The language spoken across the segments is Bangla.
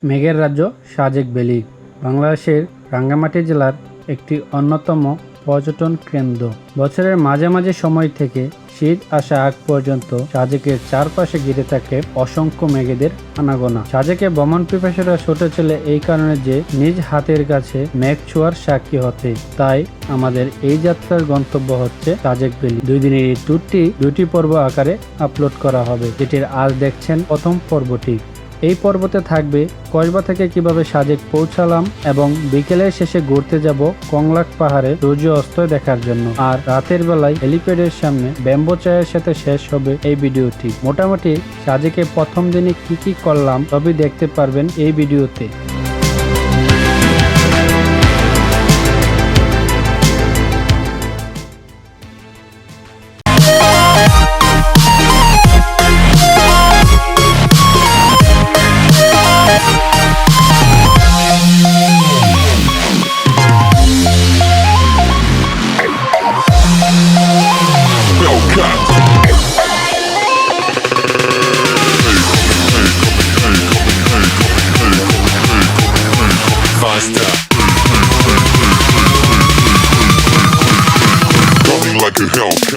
মেঘের রাজ্য সাজেক ভ্যালি বাংলাদেশের রাঙ্গামাটি জেলার একটি অন্যতম পর্যটন কেন্দ্র। বছরের মাঝামাঝি সময় থেকে শীত আসা আগ পর্যন্ত সাজেকের চারপাশে ঘিরে থাকে অসংখ্য মেঘেদের আনাগোনা। সাজেকে ভ্রমণ পিপাসুরা ছুটে চলে এই কারণে যে নিজ হাতের কাছে মেঘ ছোঁয়ার সাক্ষী হতে। তাই আমাদের এই যাত্রার গন্তব্য হচ্ছে সাজেক ভ্যালি। 2 দিনের এই ট্যুরটি 2টি পর্ব আকারে আপলোড করা হবে, যেটির আজ দেখছেন প্রথম পর্বটি। এই পর্বতে থাকবে কসবা থেকে কিভাবে সাজেক পৌঁছালাম এবং বিকেলের শেষে ঘুরতে যাব কংলাক পাহাড়ে সূর্য অস্ত দেখার জন্য, আর রাতের বেলায় হেলিপ্যাডের সামনে ব্যাম্বো চায়ের সাথে শেষ হবে এই ভিডিওটি। মোটামুটি সাজেকে প্রথম দিনে কি করলাম সবই দেখতে পারবেন এই ভিডিওতে।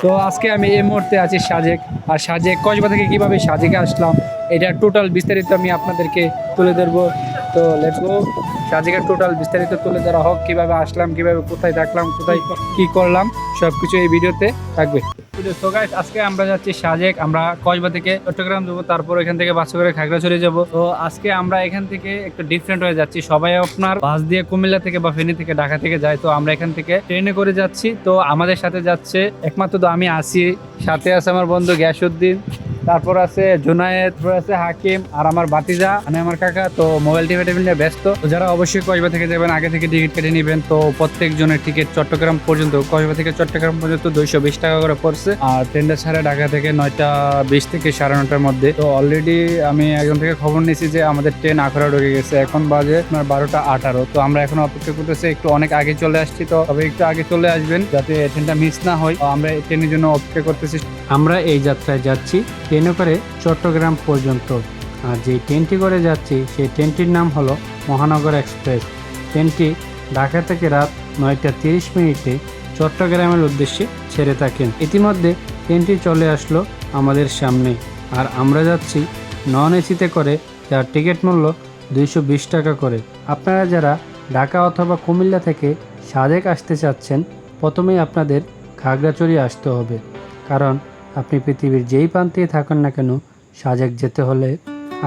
তো আজকে আমি এই মুহূর্তে আছি সাজেক, আর সাজেক কসবা থেকে কিভাবে সাজেকে আসলাম এটা টোটাল বিস্তারিত আমি আপনাদেরকে তুলে ধরবো। তো লেটস গো, সাজেকের টোটাল বিস্তারিত তুলে ধরা হোক, কিভাবে আসলাম, কিভাবে কোথায় থাকলাম, কোথায় কি করলাম, সবকিছু এই ভিডিওতে থাকবে। তো গাইস, আজকে আমরা যাচ্ছি সাজেক। আমরা কসবা থেকে চট্টগ্রাম যাবো, তারপর এখান থেকে বাসে করে খাগড়াছড়ি যাবো। তো আজকে আমরা এখান থেকে একটু ডিফারেন্ট হয়ে যাচ্ছি। সবাই আপনার বাস দিয়ে কুমিল্লা থেকে বা ফেনী থেকে ঢাকা থেকে যায়, তো আমরা এখান থেকে ট্রেনে করে যাচ্ছি। তো আমাদের সাথে যাচ্ছে একমাত্র তো আমি আসি, সাথে আছে আমার বন্ধু গ্যাসউদ্দিন, তারপর আছে জুনায়েদ, তারপর আছে হাকিম, আর আমার ভাতিজা মানে আমার কাকা। তো মোবাইল টিভি নিয়ে ব্যস্ত। তো যারা অবশ্যই কসবা থেকে যাবেন আগে থেকে টিকিট কেটে নেবেন। তো প্রত্যেক জনের টিকিট চট্টগ্রাম পর্যন্ত, কসবা থেকে চট্টগ্রাম পর্যন্ত 220 টাকা করে পড়ছে। আর ট্রেনটা ছাড়ে ঢাকা থেকে 9টা 20 থেকে 9:30টার মধ্যে। তো অলরেডি আমি একজন থেকে খবর নিয়েছি যে আমাদের ট্রেন আখড়া ঢুকে গেছে, এখন বাজে আপনার 12টা 18। তো আমরা এখন অপেক্ষা করতেছি, একটু অনেক আগে চলে আসছি। তো তবে একটু আগে চলে আসবেন যাতে ট্রেনটা মিস না হয়। আমরা এই ট্রেনের জন্য অপেক্ষা করতেছি। আমরা এই যাত্রায় যাচ্ছি ট্রেনে করে চট্টগ্রাম পর্যন্ত, আর যে ট্রেনটি করে যাচ্ছি সেই ট্রেনটির নাম হলো মহানগর এক্সপ্রেস। ট্রেনটি ঢাকা থেকে রাত 9টা 30 চট্টগ্রামের উদ্দেশ্যে ছেড়ে থাকেন। ইতিমধ্যে ট্রেনটি চলে আসলো আমাদের সামনে, আর আমরা যাচ্ছি নন এসিতে করে, যার টিকিট মূল্য 220 টাকা করে। আপনারা যারা ঢাকা অথবা কুমিল্লা থেকে সাজেক আসতে চাচ্ছেন, প্রথমেই আপনাদের খাগড়াছড়ি আসতে হবে, কারণ আপনি পৃথিবীর যেই প্রান্তেই থাকেন না কেন সাজেক যেতে হলে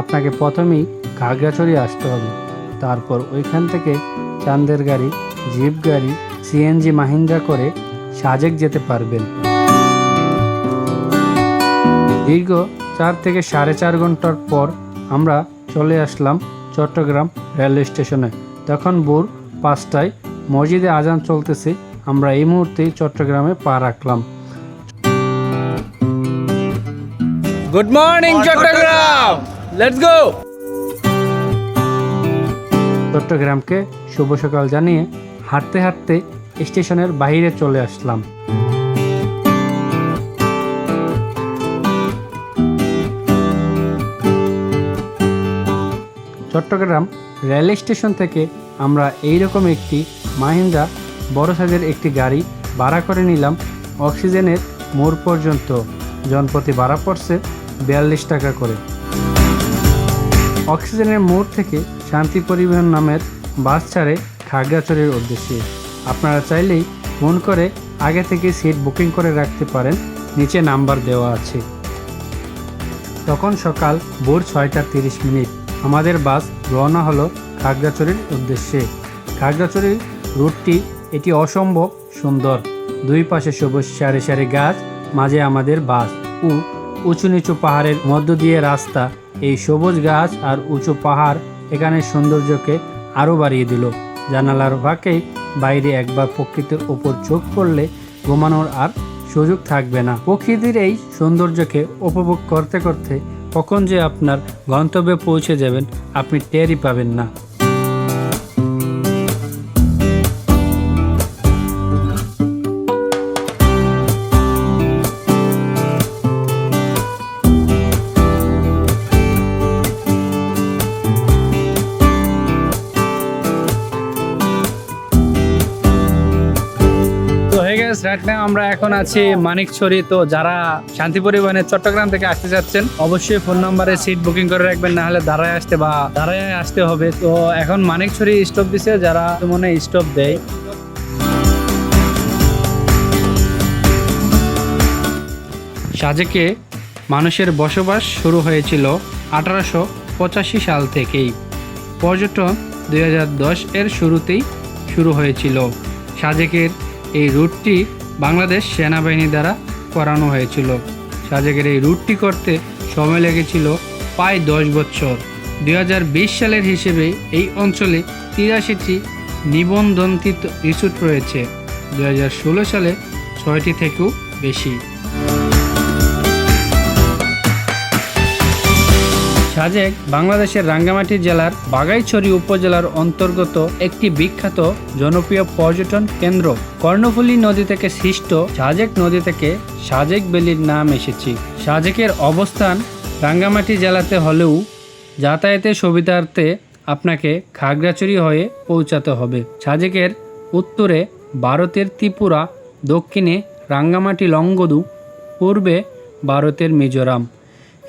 আপনাকে প্রথমেই খাগড়াছড়ি আসতে হবে। তারপর ওইখান থেকে চান্দের গাড়ি, জিপ গাড়ি, সিএনজি মাহিন্দ্রা করে সাজেক যেতে পারবেন। দীর্ঘ 4 থেকে 4.5 ঘন্টার পর আমরা চলে আসলাম চট্টগ্রাম রেলওয়ে স্টেশনে। তখন ভোর 5টায় মসজিদে আজান চলতেছে। আমরা এই মুহূর্তে চট্টগ্রামে পা রাখলাম। Good morning Chattogram, let's go. চট্টগ্রামকে শুভ সকাল জানিয়ে হাঁটতে হাঁটতে স্টেশনের বাইরে চলে আসলাম। চট্টগ্রাম রেল স্টেশন থেকে আমরা এইরকম একটি মাহিন্দ্রা বড় সাইজের একটি গাড়ি ভাড়া করে নিলাম অক্সিজেনের মোড় পর্যন্ত। জনপ্রতি ভাড়া পড়ছে 42 টাকা করে। অক্সিজেনের মোড় থেকে শান্তি পরিবহন নামের বাস ছাড়ে খাগড়াছড়ির উদ্দেশ্যে। আপনারা চাইলেই ফোন করে আগে থেকে সিট বুকিং করে রাখতে পারেন, নিচে নাম্বার দেওয়া আছে। তখন সকাল ভোর 6টা 30। আমাদের বাস রওনা হলো খাগড়াছড়ির উদ্দেশ্যে। খাগড়াছড়ির রুটটি এটি অসম্ভব সুন্দর। 2 পাশে সবুজ সারি সারি গাছ, মাঝে আমাদের বাস ও উঁচু নিচু পাহাড়ের মধ্য দিয়ে রাস্তা। এই সবুজ গাছ আর উঁচু পাহাড় এখানে সৌন্দর্যকে আরও বাড়িয়ে দিল। জানালার ফাঁকে বাইরে একবার প্রকৃতির উপর চোখ পড়লে ঘুমানোর আর সুযোগ থাকবে না। প্রকৃতির এই সৌন্দর্যকে উপভোগ করতে করতে কখন যে আপনার গন্তব্যে পৌঁছে যাবেন আপনি টেরই পাবেন না। রাইট নাও আমরা এখন আছি মানিকছড়ি। তো যারা শান্তি পরিবহনে চট্টগ্রাম থেকে আসতে চাচ্ছেন অবশ্যই ফোন নাম্বারে সিট বুকিং করে রাখবেন, না হলে দাঁড়ায় আসতে হবে। তো এখন মানিকছড়ি স্টপ দিছে, যারা মনে স্টপ দেয়। সাজেকে মানুষের বসবাস শুরু হয়েছিল 1885 সাল থেকেই। পর্যটন 2010 এর শুরুতেই শুরু হয়েছিল। সাজেকের এই রুটটি বাংলাদেশ সেনাবাহিনী দ্বারা করানো হয়েছিল। সাজেকের এই রুটটি করতে সময় লেগেছিল প্রায় 10 বছর। 2020 সালের হিসেবে এই অঞ্চলে 83টি নিবন্ধনকৃত রিসোর্ট রয়েছে। 2016 সালে 6টি থেকেও বেশি। সাজেক বাংলাদেশের রাঙ্গামাটি জেলার বাঘাইছড়ি উপজেলার অন্তর্গত একটি বিখ্যাত জনপ্রিয় পর্যটন কেন্দ্র। কর্ণফুলী নদী থেকে সৃষ্ট সাজেক নদী থেকে সাজেক ভ্যালির নাম এসেছে। সাজেকের অবস্থান রাঙ্গামাটি জেলাতে হলেও যাতায়াতের সুবিধার্থে আপনাকে খাগড়াছড়ি হয়ে পৌঁছাতে হবে। সাজেকের উত্তরে ভারতের ত্রিপুরা, দক্ষিণে রাঙ্গামাটি লংগদু, পূর্বে ভারতের মিজোরাম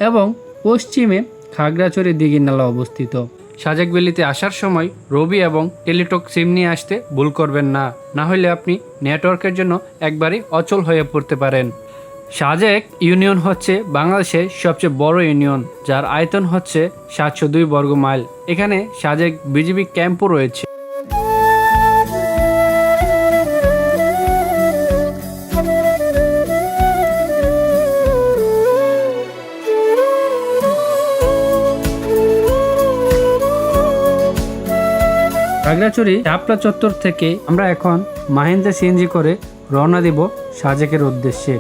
এবং পশ্চিমে খাগড়াছড়ি দিঘিনালা অবস্থিত। সাজেক ভ্যালিতে আসার সময় রবি এবং টেলিটক সিম নিয়ে আসতে ভুল করবেন না, না হলে আপনি নেটওয়ার্কের জন্য একবারই অচল হয়ে পড়তে পারেন। সাজেক ইউনিয়ন হচ্ছে বাংলাদেশের সবচেয়ে বড় ইউনিয়ন, যার আয়তন হচ্ছে 702 বর্গ মাইল। এখানে সাজেক বিজিবি ক্যাম্পও রয়েছে। খাগড়াছড়ি শাপলা চত্বর থেকে আমরা এখন মাহিন্দ্রা সিএনজি করে রওনা দিব সাজেকের উদ্দেশ্যে।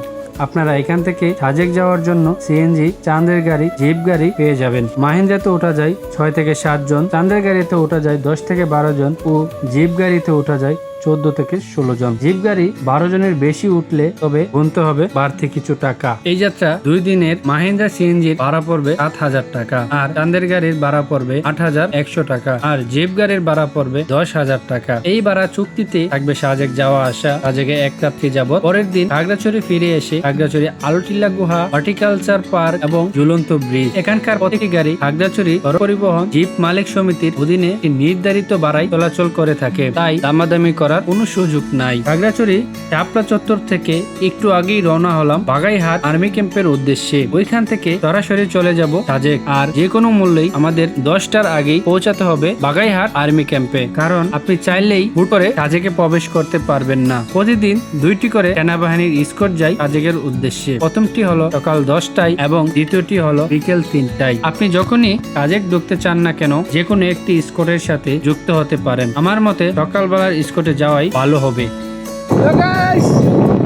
আপনারা এখান থেকে সাজেক যাওয়ার জন্য সিএনজি, চাঁদের গাড়ি, জিপ গাড়ি পেয়ে যাবেন। মাহিন্দ্রাতে ওঠা যায় 6 থেকে 7 জন, চাঁদের গাড়িতে ওঠা যায় 10 থেকে 12 জন ও জিপ গাড়িতে ওঠা যায় 14 থেকে 16 জন। জিপ গাড়ি 12 জনের বেশি উঠলে তবে গুনতে হবে বাড়তি কিছু টাকা। এই যাত্রা 2 দিনের মাহিন্দ্রা সিএনজির ভাড়া পড়বে 7,000 টাকা, আর চাঁদের গাড়ির ভাড়া পড়বে 8,100 টাকা, আর জিপ গাড়ির ভাড়া পড়বে 10,000 টাকা। এই ভাড়া চুক্তিতে থাকবে সাজেক যাওয়া আসা, সাজেকে এক রাত্রি যাবত। পরের দিন খাগড়াছড়ি ফিরে এসে খাগড়াছড়ি আলোটিলা গুহা, হর্টিকালচার পার্ক এবং ঝুলন্ত ব্রিজ। এখানকার প্রতিটি গাড়ি খাগড়াছড়ি পরিবহন জিপ মালিক সমিতির অধীনে একটি নির্ধারিত ভাড়ায় চলাচল করে থাকে, তাই দামাদামি করার কোনো সুযোগ নাই। খাগড়াছড়ি শাপলা চত্বর থেকে একটু আগেই রওনা হলাম বাগাইহাট আর্মি ক্যাম্পের উদ্দেশ্যে। ওইখান থেকে সরাসরি চলে যাব সাজেক, আর যে কোনো মূল্যেই আমাদের 10টার আগেই পৌঁছাতে হবে বাগাইহাট আর্মি ক্যাম্পে, কারণ আপনি চাইলেই হুট করে সাজেকে প্রবেশ করতে পারবেন না। প্রতিদিন 2টি করে সেনাবাহিনীর স্কট যায় সাজেকের উদ্দেশ্যে। প্রথমটি হলো সকাল 10টায় এবং দ্বিতীয়টি হলো বিকেল 3টায়। আপনি যখনই সাজেক ঢুকতে চান না কেন, যে কোনো একটি স্কটের সাথে যুক্ত হতে পারেন। আমার মতে সকালবেলার স্কটে যাওয়াই ভালো হবে।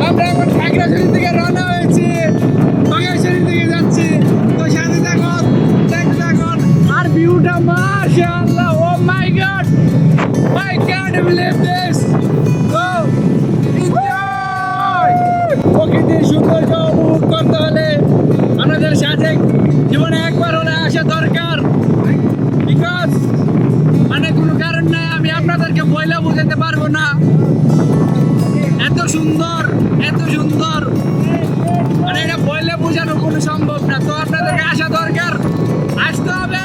আমরা এখন খাগড়াছড়ি থেকে রওনা হয়েছি, বাঘাইছড়ির দিকে যাচ্ছি। তো সাথে দেখুন, আর ভিউটা মাশাআল্লাহ, ও মাই god, I can't believe this. So enjoy. প্রকৃতির সৌন্দর্য উপভোগ করতে হলে আমাদের সাজেক জীবনে একবার হলে আসা দরকার। বিকজ মানে কোনো কারণ নাই, আমি আপনাদেরকে বইলে বোঝাতে পারবো না। এত সুন্দর মানে এটা বইলে বোঝানো কোনো সম্ভব না। তো আপনাদেরকে আসা দরকার, আসতে হবে।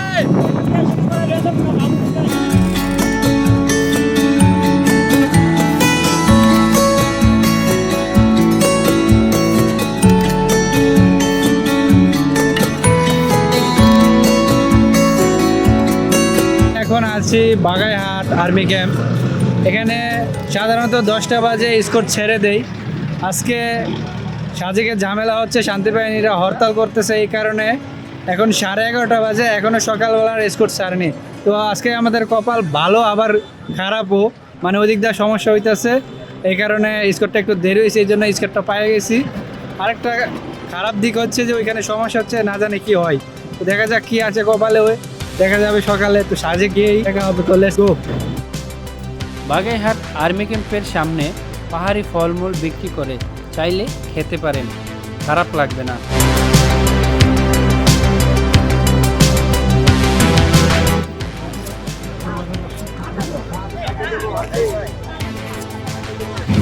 এখন আছি বাগাইহাট আর্মি ক্যাম্প। এখানে সাধারণত 10টা বাজে স্কট ছেড়ে দেই। আজকে সাজেকের ঝামেলা হচ্ছে, শান্তিবাহিনীরা হরতাল করতেছে, এই কারণে এখন 11:30 বাজে, এখনও সকালবেলার স্কট ছাড়েনি। তো আজকে আমাদের কপাল ভালো আবার খারাপও, মানে ওদিক দিয়ে সমস্যা হইতেছে, এই কারণে স্কটটা একটু দেরি হয়েছে, এই জন্য স্কটটা পেয়ে গেছি। আরেকটা খারাপ দিক হচ্ছে যে ওইখানে সমস্যা হচ্ছে, না জানি কি হয়। তো দেখা যাক কি আছে কপালে, দেখা যাবে সকালে। তো সাজেক গিয়েই দেখা হবে। তো লেটস গো। বাগেরহাট আর্মি ক্যাম্পের সামনে পাহাড়ি ফলমূল বিক্রি করে, চাইলে খেতে পারেন, খারাপ লাগবে না।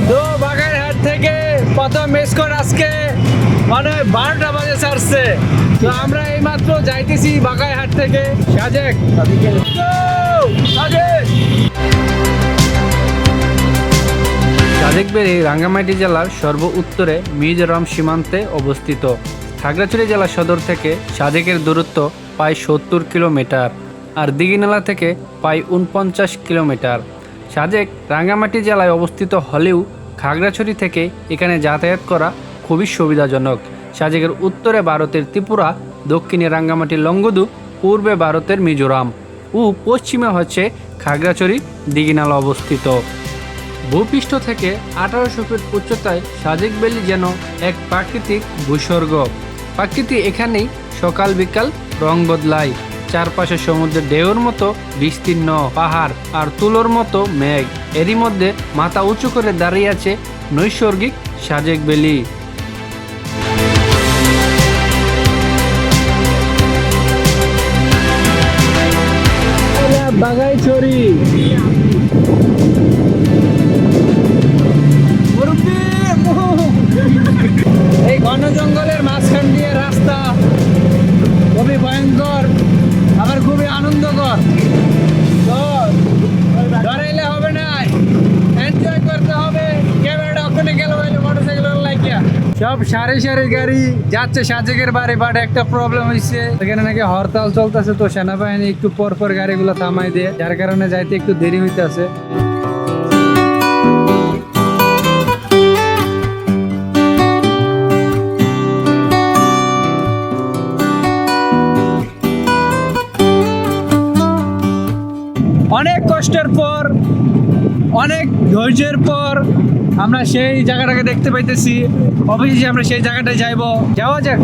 তো বাগেরহাট থেকে প্রথম স্কোর আজকে মানে 12টা বাজে ছাড়ছে। তো আমরা এইমাত্র যাইতেছি বাগাইহাট থেকে সাজেক। সাজেক-বেড়ি রাঙ্গামাটি জেলার সর্ব উত্তরে মিজোরাম সীমান্তে অবস্থিত। খাগড়াছড়ি জেলা সদর থেকে সাজেকের দূরত্ব প্রায় 70 কিলোমিটার আর দিঘিনালা থেকে প্রায় 49 কিলোমিটার। সাজেক রাঙ্গামাটি জেলায় অবস্থিত হলেও খাগড়াছড়ি থেকে এখানে যাতায়াত করা খুবই সুবিধাজনক। সাজেকের উত্তরে ভারতের ত্রিপুরা, দক্ষিণে রাঙ্গামাটি লংগদু, পূর্বে ভারতের মিজোরাম ও পশ্চিমে হচ্ছে খাগড়াছড়ি দিঘিনালা অবস্থিত। ভূপৃষ্ঠ থেকে 1800 ফিট উচ্চতায় সাজেক ভ্যালি যেন এক প্রাকৃতিক ভূস্বর্গ। প্রাকৃতি এখানেই সকাল বিকাল রং বদলায়। চারপাশে সমুদ্রের ঢেউর মতো বিস্তীর্ণ পাহাড় আর তুলোর মতো মেঘ। এরই মধ্যে মাথা উঁচু করে দাঁড়িয়ে আছে নৈসর্গিক সাজেক ভ্যালি। বাগাইছড়ি এই ঘন জঙ্গলের মাঝখান দিয়ে রাস্তা খুবই ভয়ঙ্কর, আবার খুবই আনন্দকর। তো ডরাইলে হবে না, এনজয় করতে হবে। ক্যামেরাটা ওখানে গেল মোটরসাইকেল লাগিয়া সব সারি সারি গাড়ি যাচ্ছে সাজেকের বাড়ি। বাট একটা প্রবলেম হয়েছে, এখানে নাকি হরতাল চলতেছে, তো সেনাবাহিনী একটু পর পর গাড়িগুলো থামাই দিয়ে, যার কারণে যাইতে একটু দেরি হইতেছে। অনেক কষ্টের পর, অনেক ধৈর্যের পর আমরা সেই জায়গাটাকে দেখতে পাইতেছি। অবশ্যই আমরা সেই জায়গাটায় যাওয়া যাক।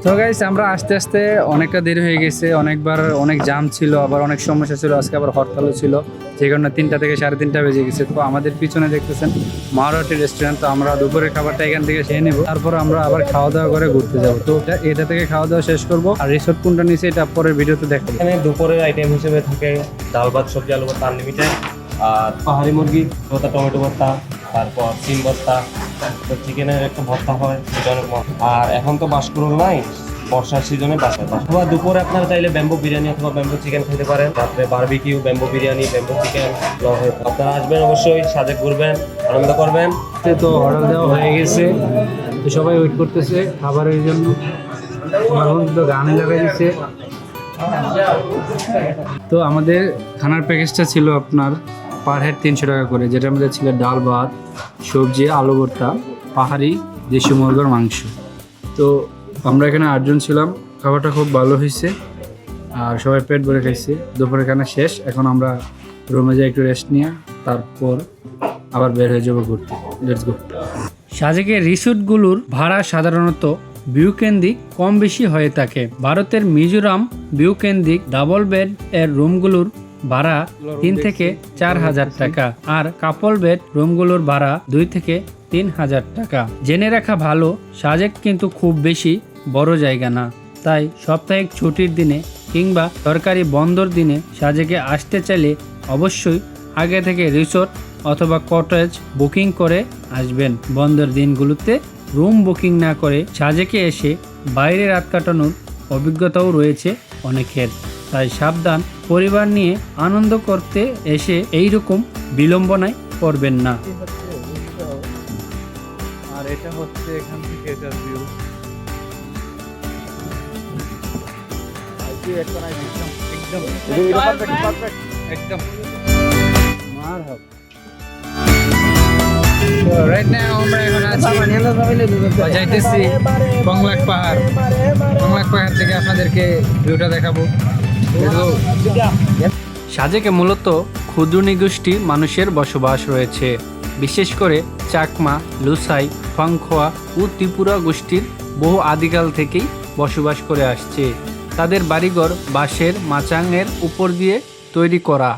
তো গাইস, আমরা আস্তে আস্তে অনেকটা দেরি হয়ে গেছে। অনেকবার অনেক জাম ছিল, আবার অনেক সমস্যা ছিল। আজকে আবার হরতালও ছিল, যে কারণে 3টা থেকে 3:30 বেজে গেছে। তো আমাদের পিছনে দেখতেছেন মারোয়াটি রেস্টুরেন্ট। তো আমরা দুপুরের খাবারটা এখান থেকে খেয়ে নেবো, তারপর আমরা আবার খাওয়া দাওয়া করে ঘুরতে যাবো। তো এটা থেকে খাওয়া দাওয়া শেষ করবো। আর রিসোর্ট কোনটা নিচে এটা পরের ভিডিওতে দেখাবো। এখানে দুপুরের আইটেম হিসেবে থাকে ডাল ভাত, সবজি, আলু ভর্তা আনলিমিটেড, আর পাহাড়ি মুরগি ভর্তা, টমেটো ভর্তা, তারপর সিম ভর্তা, তো চিকেনের একটা ভর্তা হয়, সেটা অনেক মজা। আর এখন তো বাঁশকুড়ুল নাই, বর্ষার সিজনে বাসায় অথবা দুপুরে আপনারা চাইলে ব্যাম্বো বিরিয়ানি অথবা ব্যাম্বো চিকেন খেতে পারেন। রাত্রে barbecue, bamboo biryani, bamboo chicken. আপনারা আসবেন, অবশ্যই সাজেক ঘুরবেন, আনন্দ করবেন। তো অর্ডার দেওয়া হয়ে গেছে, তো সবাই ওয়েট করতেছে খাবারের জন্য। আমার বন্ধু তো গানে লাগাই দিচ্ছে। তো আমাদের খানার প্যাকেজটা ছিল আপনার পার হেড 300 টাকা করে, যেটার মধ্যে ছিল ডাল ভাত, সবজি, আলু ভর্তা, পাহাড়ি দেশি মুরগির মাংস। তো আমরা এখানে 8 জন ছিলাম। খাবারটা খুব ভালো হয়েছে আর সবাই পেট ভরে খাইছে। দুপুরের খানা শেষ, এখন আমরা রুমে যাই একটু রেস্ট নিয়ে, তারপর আবার বের হয়ে যাবো ঘুরতে। Let's go. সাজেকের রিসোর্টগুলোর ভাড়া সাধারণত ভিউ কেন্দ্রিক কম বেশি হয়ে থাকে। ভারতের মিজোরাম ভিউ কেন্দ্রিক ডাবল বেড এর রুমগুলোর ভাড়া 3 থেকে 4 হাজার টাকা, আর কাপল বেড রুমগুলোর ভাড়া 2 থেকে 3 হাজার টাকা। জেনে রাখা ভালো, সাজেক কিন্তু খুব বেশি বড় জায়গা না, তাই সাপ্তাহিক ছুটির দিনে কিংবা সরকারি বন্ধর দিনে সাজেকে আসতে চাইলে অবশ্যই আগে থেকে রিসোর্ট অথবা কটেজ বুকিং করে আসবেন। বন্ধের দিনগুলোতে রুম বুকিং না করে সাজেকে এসে বাইরে রাত কাটানোর অভিজ্ঞতাও রয়েছে অনেকের, তাই সাবধান। পরিবার নিয়ে আনন্দ করতে এসে এইরকম বিড়ম্বনায় পড়বেন না। আর এটা হচ্ছে এখান থেকে এটার ভিউ। একদম রাইট নাও আমরা এখন আছি যাইতেছি বংলাক পাহাড়। বংলাক পাহাড় থেকে আপনাদেরকে ভিউটা দেখাবো। সাজেকে মূলত ক্ষুদ্র নিগোষ্ঠী মানুষের বসবাস রয়েছে, বিশেষ করে চাকমা, লুসাই, ফাংখোয়া ও ত্রিপুরা গোষ্ঠীর বহু আদিকাল থেকেই বসবাস করে আসছে। তাদের বাড়িঘর বাঁশের মাচাঙের উপর দিয়ে তৈরি করা।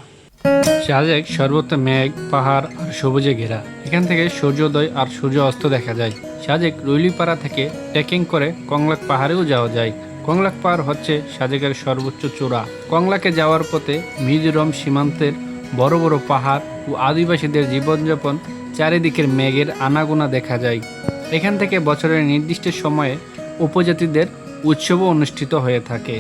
সাজেক সর্বত্র মেঘ পাহাড় আর সবুজে ঘেরা। এখান থেকে সূর্যোদয় আর সূর্য অস্ত দেখা যায়। সাজেক রুইলিপাড়া থেকে ট্রেকিং করে কংলাক পাহাড়েও যাওয়া যায়। কংলাক পাহাড় হচ্ছে সাজেকের সর্বোচ্চ চূড়া। কংলাকে যাওয়ার পথে মিজোরাম সীমান্তের বড় বড় পাহাড় ও আদিবাসীদের জীবনযাপন, চারিদিকের মেঘের আনাগোনা দেখা যায়। এখান থেকে বছরের নির্দিষ্ট সময়ে উপজাতিদের উৎসবও অনুষ্ঠিত হয়ে থাকে।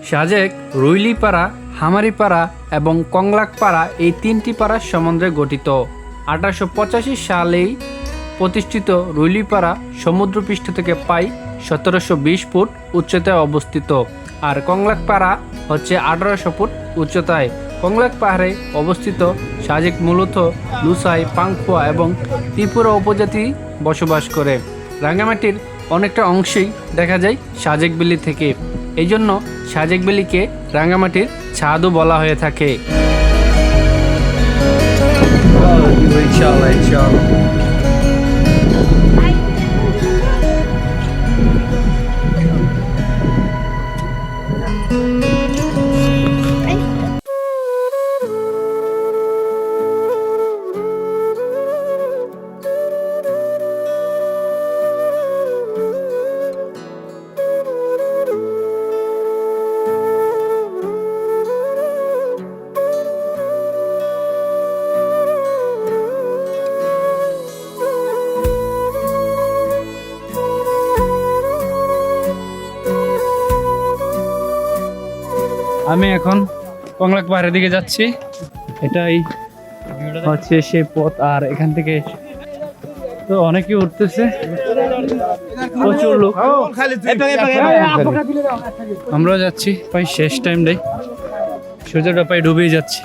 সাজেক রুইলিপাড়া, হামারিপাড়া এবং কংলাকপাড়া এই তিনটি পাড়া সমুদ্রে গঠিত। 1885 সালেই প্রতিষ্ঠিত রুইলিপাড়া সমুদ্রপৃষ্ঠ থেকে প্রায় 1720 ফুট উচ্চতায় অবস্থিত, আর কংলাকপাড়া হচ্ছে 1800 ফুট উচ্চতায়। কংলাক পাহাড়ে অবস্থিত সাজেক মূলত লুসাই, পাংখুয়া এবং ত্রিপুরা উপজাতি বসবাস করে। রাঙ্গামাটির অনেকটা অংশেই দেখা যায় সাজেক ভ্যালি থেকে। এই জন্য সাজেক ভ্যালিকে রাঙ্গামাটির ছাদও বলা হয়ে থাকে। আমি এখন কংলাক পাহাড়ের দিকে যাচ্ছি। এটাই হচ্ছে সেই পথ, আর এখান থেকে তো অনেকে উঠতেছে, প্রচুর লোক। আমরাও যাচ্ছি, প্রায় শেষ টাইমটাই, সূর্যটা প্রায় ডুবেই যাচ্ছে।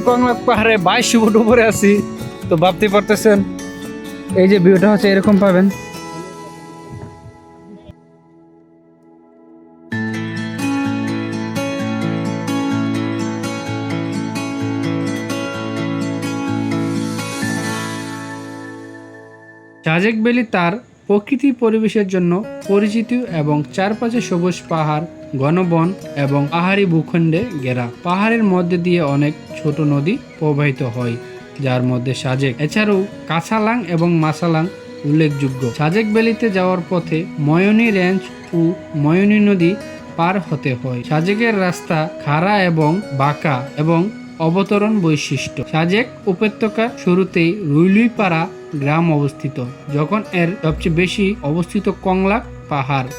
কংলাক পাহাড়ে 22 ফুট উপরে আছি, তো ভাবতে পারতেছেন এই যে ভিউটা হচ্ছে এরকম পাবেন। সাজেক ভ্যালি তার প্রকৃতি পরিবেশের জন্য পরিচিত এবং চারপাশে সবুজ পাহাড়, ঘন বন এবং পাহাড়ি ভূখণ্ডে ঘেরা। পাহাড়ের মধ্যে দিয়ে অনেক ছোট নদী প্রবাহিত হয়, যার মধ্যে সাজেক, এছাড়াও কাছালাং এবং মাসালাং উল্লেখযোগ্য। সাজেক ভ্যালিতে যাওয়ার পথে ময়নি রেঞ্জ ও ময়নি নদী পার হতে হয়। সাজেকের রাস্তা খাড়া এবং বাঁকা এবং অবতরণ বৈশিষ্ট্য। সাজেক উপত্যকা শুরুতেই রুইলিপাড়া গ্রাম অবস্থিত, যখন এর সবচেয়ে বেশি অবস্থিত কংলাক পাহাড়।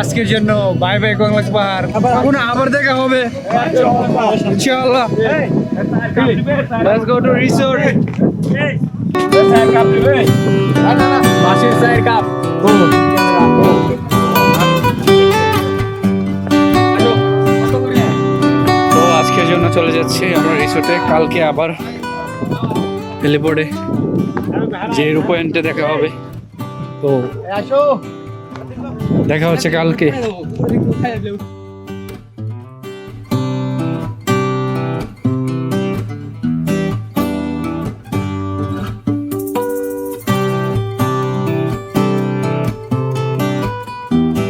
আজকের জন্য বাই বাই কক্সবাজার, আবার দেখা হবে ইনশাআল্লাহ। Let's go to resort. বাসের চায়ের কাপ। তো আজকের জন্য চলে যাচ্ছি আমরা রিসোর্টে, কালকে আবার হেলিপোর্টে যে পয়েন্টে দেখা হবে। তো দেখা হচ্ছে কালকে।